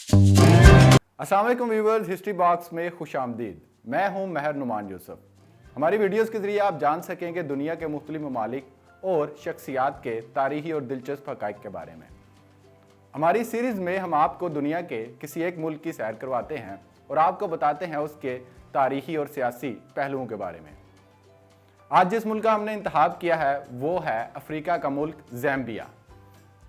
अस्सलाम वालेकुम viewers, history box में खुश आमदीद। मैं हूं महर नुमान यूसुफ। हमारी वीडियोस के ज़रिए आप जान सकेंगे दुनिया के मुख्तलिफ ममालिक और शख्सियात के तारीख़ी और दिलचस्प हक़ाइक़ के बारे में। हमारी सीरीज़ में हम आपको दुनिया के किसी एक मुल्क की सैर करवाते हैं और आपको बताते हैं उसके तारीख़ी और सियासी पहलुओं के बारे में। आज जिस मुल्क का हमने इंतखाब किया है वो है अफ्रीका का मुल्क ज़ैम्बिया।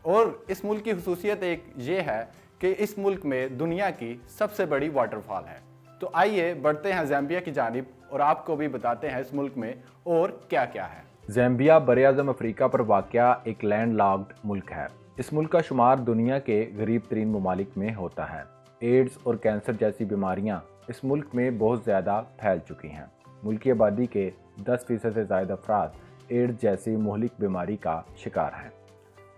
और इस मुल्क की खुसूसियत एक ये है कि इस मुल्क में दुनिया की सबसे बड़ी वाटरफॉल है। तो आइए बढ़ते हैं ज़ैम्बिया की जानिब और आपको भी बताते हैं इस मुल्क में और क्या क्या है। ज़ैम्बिया बरआज़म अफ्रीका पर वाक़या एक लैंड लॉक्ड मुल्क है। इस मुल्क का शुमार दुनिया के गरीब तरीन ममालिक में होता है। एड्स और कैंसर जैसी बीमारियां इस मुल्क में बहुत ज़्यादा फैल चुकी हैं। मुल्क की आबादी के 10% से ज़ायद अफराद एड्स जैसी मुहलिक बीमारी का शिकार हैं।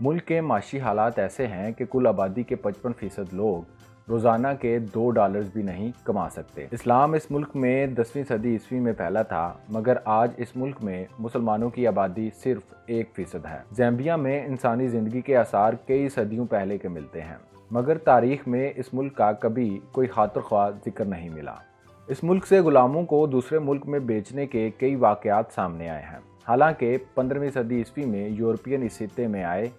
मुल्क के माशी हालात ऐसे हैं कि कुल आबादी के 55% लोग रोज़ाना के $2 भी नहीं कमा सकते। इस्लाम इस मुल्क में 10वीं सदी ईस्वी में फैला था, मगर आज इस मुल्क में मुसलमानों की आबादी सिर्फ 1% है। ज़ैम्बिया में इंसानी ज़िंदगी के आसार कई सदियों पहले के मिलते हैं, मगर तारीख़ में इस मुल्क का कभी कोई खातिर ख्वाह जिक्र नहीं मिला। इस मुल्क से गुलामों को दूसरे मुल्क में बेचने के कई वाक़यात सामने आए हैं। हालांकि 15वीं सदी ईस्वी में यूरोपियन इस खित्ते में आए,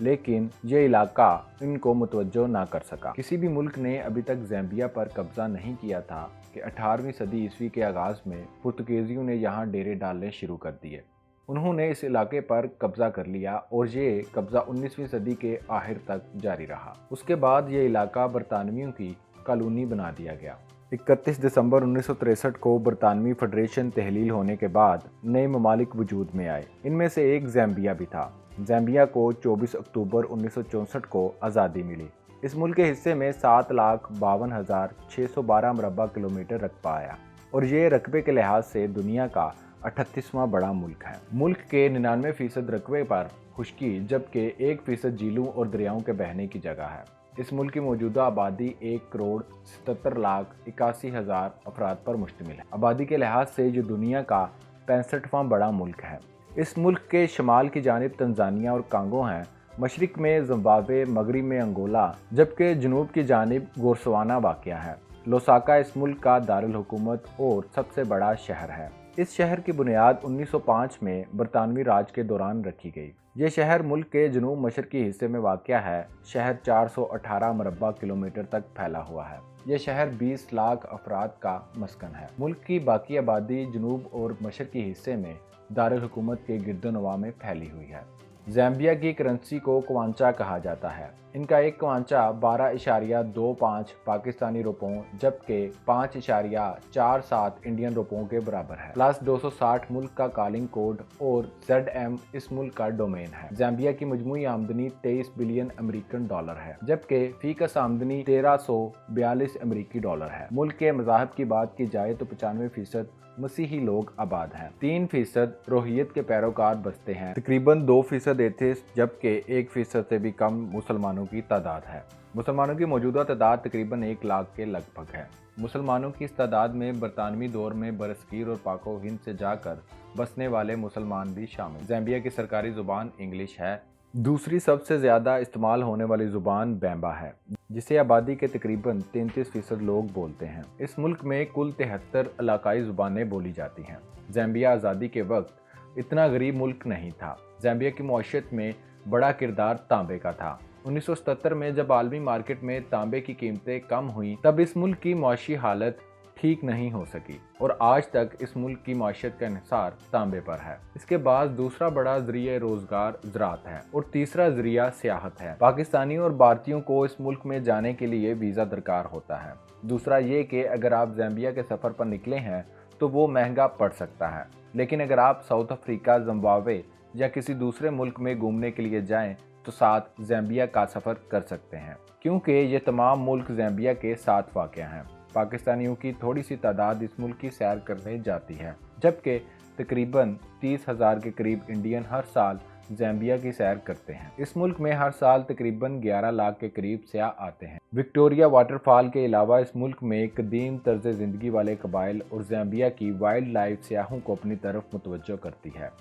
लेकिन ये इलाका इनको मुतवज्जो ना कर सका। किसी भी मुल्क ने अभी तक ज़ैम्बिया पर कब्ज़ा नहीं किया था कि 18वीं सदी ईस्वी के आगाज़ में पुर्तगीज़ियों ने यहाँ डेरे डालने शुरू कर दिए। उन्होंने इस इलाके पर कब्ज़ा कर लिया और ये कब्ज़ा 19वीं सदी के आखिर तक जारी रहा। उसके बाद ये इलाका बरतानवियों की कॉलोनी बना दिया गया। 31 दिसंबर 1963 को बरतानवी फेडरेशन तहलील होने के बाद नए ममालिक वजूद में आए। इनमें से एक ज़ैम्बिया भी था। ज़ैम्बिया को 24 अक्टूबर 1964 को आज़ादी मिली। इस मुल्क के हिस्से में 7,52,612 मरबा किलोमीटर रकबा आया और ये रकबे के लिहाज से दुनिया का 38वां बड़ा मुल्क है। मुल्क के 99% रकबे पर खुश्की, जबकि 1% झीलों और दरियाओं के बहने की जगह है। इस मुल्क की मौजूदा आबादी 1,77,81,000 अफराद पर मुश्तमिल है। आबादी के लिहाज से ये दुनिया का 65वां बड़ा मुल्क है। इस मुल्क के शमाल की जानिब तंजानिया और कांगो हैं, मशरिक में ज़िम्बाब्वे, मगरिब में अंगोला, जबकि जनूब की जानिब गोर्सवाना वाक़या है। लोसाका इस मुल्क का दारुल हुकूमत और सबसे बड़ा शहर है। इस शहर की बुनियाद 1905 में बरतानवी राज के दौरान रखी गई। ये शहर मुल्क के जनूब मशरकी हिस्से में वाक़या है। शहर 418 मरबा किलोमीटर तक फैला हुआ है। यह शहर 20 लाख अफराद का मस्कन है। मुल्क की बाकी आबादी जनूब और मशरकी हिस्से में दारुल हुकूमत के गिरदोनवा में फैली हुई है। ज़ैम्बिया की करेंसी को क्वांचा कहा जाता है। इनका एक क्वांचा 12.25 पाकिस्तानी रुपयों जबकि 5.47 इंडियन रुपयों के बराबर है। प्लस 260 मुल्क का कॉलिंग कोड और ZM इस मुल्क का डोमेन है। ज़ैम्बिया की मजमूई आमदनी 23 बिलियन अमेरिकन डॉलर है, जबकि फीकस आमदनी 1342 अमेरिकी डॉलर है। मुल्क के मज़ाहब की बात की जाए तो 95% मसीही लोग आबाद हैं। 3% रोहियत के पैरोकार बसते हैं। तकरीबन 2% एथिस्ट, जबकि 1% से भी कम मुसलमानों की तादाद है। मुसलमानों की मौजूदा तादाद तकरीबन 1 लाख के लगभग है। मुसलमानों की इस तादाद में बरतानवी दौर में बरसगीर और पाको हिंद से जाकर बसने वाले मुसलमान भी शामिल। ज़ैम्बिया की सरकारी ज़ुबान इंग्लिश है। दूसरी सबसे ज़्यादा इस्तेमाल होने वाली ज़ुबान बेम्बा है, जिसे आबादी के तकरीबन 33% लोग बोलते हैं। इस मुल्क में कुल 73 इलाकाई ज़ुबानें बोली जाती हैं। ज़ैम्बिया आज़ादी के वक्त इतना गरीब मुल्क नहीं था। ज़ैम्बिया की मईशत में बड़ा किरदार तांबे का था। 1977 में जब आलमी मार्केट में तांबे की कीमतें कम हुई, तब इस मुल्क की माशी हालत ठीक नहीं हो सकी और आज तक इस मुल्क की माशियत का इंहिसार तांबे पर है। इसके बाद दूसरा बड़ा ज़रिया रोज़गार ज़राअत है और तीसरा ज़रिया सियाहत है। पाकिस्तानियों और भारतीयों को इस मुल्क में जाने के लिए वीज़ा दरकार होता है। दूसरा ये कि अगर आप ज़ैम्बिया के सफ़र पर निकले हैं तो वो महंगा पड़ सकता है, लेकिन अगर आप साउथ अफ्रीका, ज़िम्बाब्वे या किसी दूसरे मुल्क में घूमने के लिए जाएँ तो साथ ज़ैम्बिया का सफ़र कर सकते हैं, क्योंकि ये तमाम मुल्क ज़ैम्बिया के साथ वाक़या हैं। पाकिस्तानियों की थोड़ी सी तादाद इस मुल्क की सैर करने जाती है, जबकि तकरीबन 30,000 के करीब इंडियन हर साल ज़ैम्बिया की सैर करते हैं। इस मुल्क में हर साल तकरीबन 11 लाख के करीब सयाह आते हैं। विक्टोरिया वाटरफॉल के अलावा इस मुल्क में कदीम तर्ज ज़िंदगी वाले कबाइल और ज़ैम्बिया की वाइल्ड लाइफ सयाहों को अपनी तरफ मुतवज्जो करती है।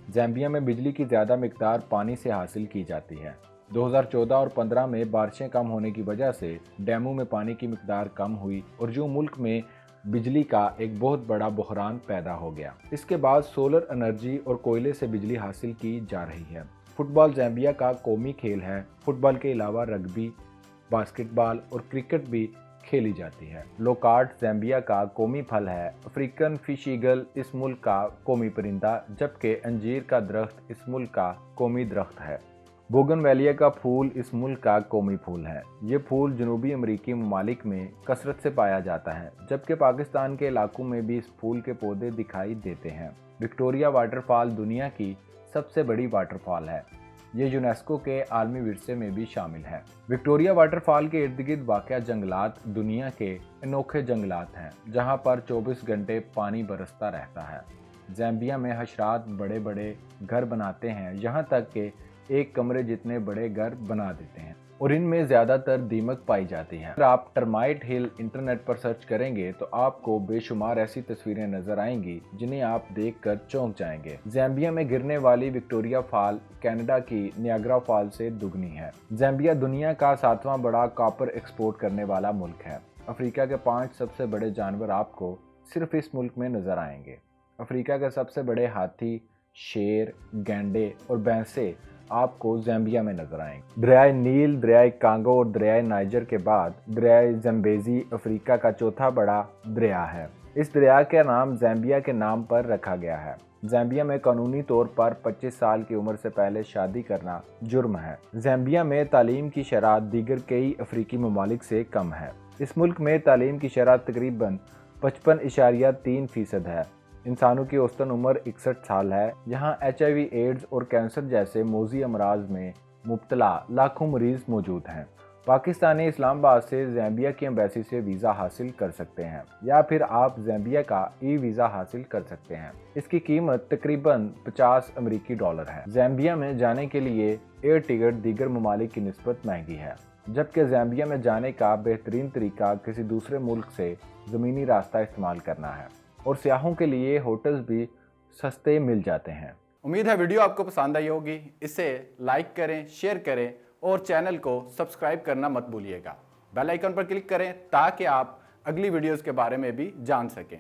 ज़ैम्बिया में बिजली की ज़्यादा मिकदार पानी से हासिल की जाती है। 2014 और 15 में बारिशें कम होने की वजह से डैमों में पानी की मिकदार कम हुई और जो मुल्क में बिजली का एक बहुत बड़ा बहरान पैदा हो गया। इसके बाद सोलर एनर्जी और कोयले से बिजली हासिल की जा रही है। फुटबॉल ज़ैम्बिया का कौमी खेल है। फुटबॉल के अलावा रग्बी, बास्केटबॉल और क्रिकेट भी खेली जाती है। लोकार्ट ज़ैम्बिया का कौमी फल है। अफ्रीकन फिश ईगल इस मुल्क का कौमी परिंदा, जबकि अंजीर का दरख्त इस मुल्क का कौमी दरख्त है। बोगनवेलिया का फूल इस मुल्क का कौमी फूल है। ये फूल जनूबी अमरीकी ममालिक में कसरत से पाया जाता है, जबकि पाकिस्तान के इलाकों में भी इस फूल के पौधे दिखाई देते हैं। विक्टोरिया वाटरफॉल दुनिया की सबसे बड़ी वाटरफॉल है। ये यूनेस्को के आलमी विरसे में भी शामिल है। विक्टोरिया वाटरफॉल के इर्द गिर्द वाक़या जंगलात दुनिया के अनोखे जंगलात हैं, जहाँ पर 24 घंटे पानी बरसता रहता है। ज़ैम्बिया में हशरात बड़े बड़े घर बनाते हैं, यहाँ तक कि एक कमरे जितने बड़े घर बना देते हैं, और इनमें ज़्यादातर दीमक पाई जाती हैं। अगर आप टर्माइट हिल इंटरनेट पर सर्च करेंगे तो आपको बेशुमार ऐसी तस्वीरें नजर आएंगी जिन्हें आप देखकर चौंक जाएंगे। ज़ैम्बिया में गिरने वाली विक्टोरिया फॉल कनाडा की नियाग्रा फॉल से दुगनी है। ज़ैम्बिया दुनिया का 7वां बड़ा कॉपर एक्सपोर्ट करने वाला मुल्क है। अफ्रीका के 5 सबसे बड़े जानवर आपको सिर्फ इस मुल्क में नजर आएंगे। अफ्रीका के सबसे बड़े हाथी, शेर, गैंडे और भैंसे आपको ज़ैम्बिया में नजर आएंगे। दरियाए नील, दरियाए कांगो और दरियाए नाइजर के बाद दरियाए ज़म्बेज़ी अफ्रीका का चौथा बड़ा दरिया है। इस दरिया का नाम ज़ैम्बिया के नाम पर रखा गया है। ज़ैम्बिया में कानूनी तौर पर 25 साल की उम्र से पहले शादी करना जुर्म है। ज़ैम्बिया में तालीम की शरह दीगर कई अफ्रीकी ममालिक से कम है। इस मुल्क में तालीम की शरह तकरीबन 55.3% है। इंसानों की औसतन उम्र 61 साल है। यहाँ HIV, एड्स और कैंसर जैसे मौजी अमराज में मुब्तला लाखों मरीज मौजूद हैं। पाकिस्तानी इस्लामाबाद से ज़ैम्बिया की एम्बेसी से वीज़ा हासिल कर सकते हैं, या फिर आप ज़ैम्बिया का वीज़ा हासिल कर सकते हैं। इसकी कीमत तकरीबन $50 है। ज़ैम्बिया में जाने के लिए एयर टिकट दीगर ममालिक की निस्बत महंगी है, जबकि ज़ैम्बिया में जाने का बेहतरीन तरीका किसी दूसरे मुल्क से ज़मीनी रास्ता इस्तेमाल करना है, और सियाहों के लिए होटल्स भी सस्ते मिल जाते हैं। उम्मीद है वीडियो आपको पसंद आई होगी। इसे लाइक करें, शेयर करें और चैनल को सब्सक्राइब करना मत भूलिएगा। बेल आइकन पर क्लिक करें ताकि आप अगली वीडियोस के बारे में भी जान सकें।